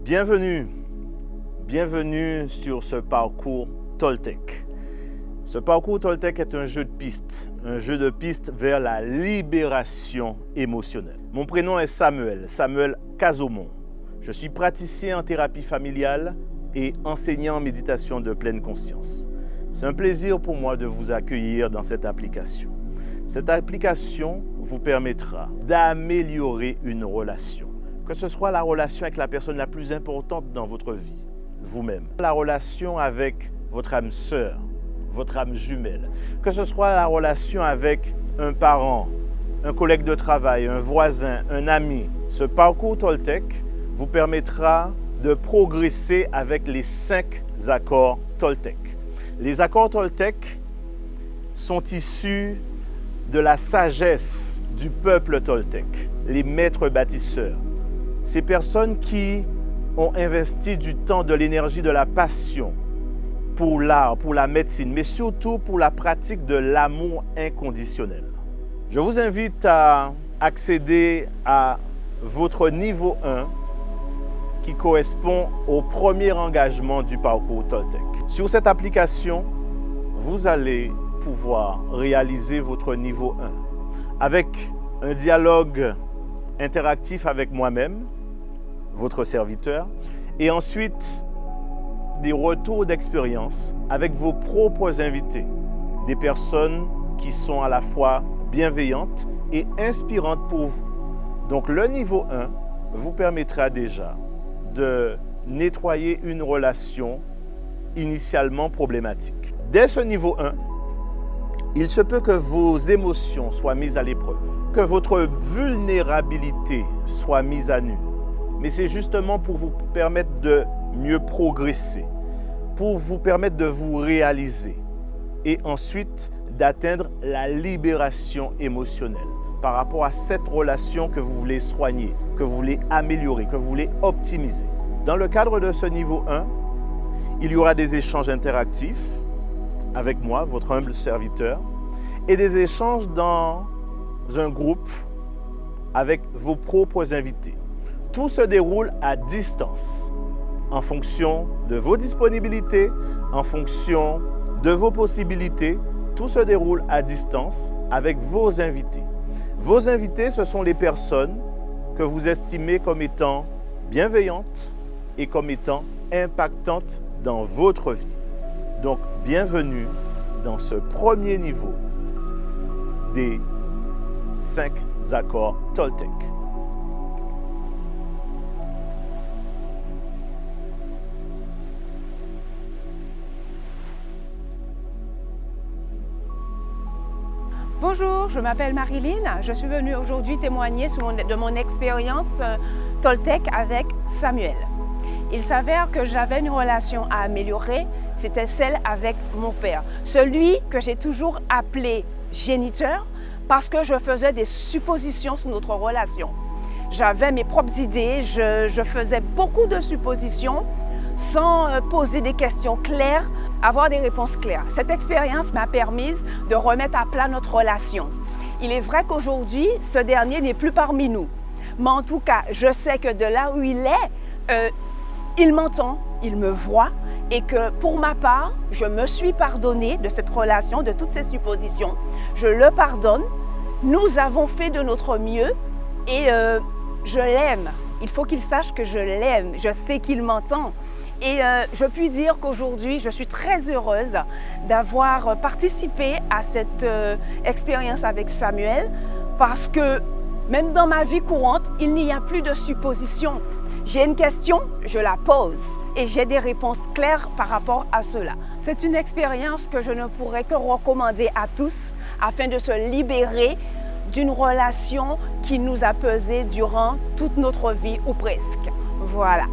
Bienvenue sur ce parcours Toltec. Ce parcours Toltec est un jeu de piste vers la libération émotionnelle. Mon prénom est Samuel Casomont. Je suis praticien en thérapie familiale et enseignant en méditation de pleine conscience. C'est un plaisir pour moi de vous accueillir dans cette application. Cette application vous permettra d'améliorer une relation, que ce soit la relation avec la personne la plus importante dans votre vie, vous-même, la relation avec votre âme sœur, votre âme jumelle, que ce soit la relation avec un parent, un collègue de travail, un voisin, un ami. Ce parcours Toltec vous permettra de progresser avec les 5 accords Toltec. Les accords Toltec sont issus de la sagesse du peuple Toltec, les maîtres bâtisseurs. Ces personnes qui ont investi du temps, de l'énergie, de la passion pour l'art, pour la médecine, mais surtout pour la pratique de l'amour inconditionnel. Je vous invite à accéder à votre niveau 1 qui correspond au premier engagement du parcours Toltec. Sur cette application, vous allez pouvoir réaliser votre niveau 1 avec un dialogue interactif avec moi-même, votre serviteur, et ensuite des retours d'expérience avec vos propres invités, des personnes qui sont à la fois bienveillantes et inspirantes pour vous. Donc le niveau 1 vous permettra déjà de nettoyer une relation initialement problématique. Dès ce niveau 1, il se peut que vos émotions soient mises à l'épreuve, que votre vulnérabilité soit mise à nu. Mais c'est justement pour vous permettre de mieux progresser, pour vous permettre de vous réaliser et ensuite d'atteindre la libération émotionnelle par rapport à cette relation que vous voulez soigner, que vous voulez améliorer, que vous voulez optimiser. Dans le cadre de ce niveau 1, il y aura des échanges interactifs avec moi, votre humble serviteur, et des échanges dans un groupe avec vos propres invités. Tout se déroule à distance, en fonction de vos disponibilités, en fonction de vos possibilités. Tout se déroule à distance avec vos invités. Vos invités, ce sont les personnes que vous estimez comme étant bienveillantes et comme étant impactantes dans votre vie. Donc, bienvenue dans ce premier niveau des 5 accords Toltec. Bonjour, je m'appelle Marilyn. Je suis venue aujourd'hui témoigner de mon expérience Toltec avec Samuel. Il s'avère que j'avais une relation à améliorer, c'était celle avec mon père. Celui que j'ai toujours appelé géniteur parce que je faisais des suppositions sur notre relation. J'avais mes propres idées, je faisais beaucoup de suppositions sans poser des questions claires, avoir des réponses claires. Cette expérience m'a permis de remettre à plat notre relation. Il est vrai qu'aujourd'hui, ce dernier n'est plus parmi nous. Mais en tout cas, je sais que de là où il est, il m'entend, il me voit et que pour ma part, je me suis pardonnée de cette relation, de toutes ces suppositions. Je le pardonne. Nous avons fait de notre mieux et je l'aime. Il faut qu'il sache que je l'aime. Je sais qu'il m'entend. Et je puis dire qu'aujourd'hui, je suis très heureuse d'avoir participé à cette expérience avec Samuel parce que même dans ma vie courante, il n'y a plus de suppositions. J'ai une question, je la pose et j'ai des réponses claires par rapport à cela. C'est une expérience que je ne pourrais que recommander à tous afin de se libérer d'une relation qui nous a pesé durant toute notre vie ou presque. Voilà.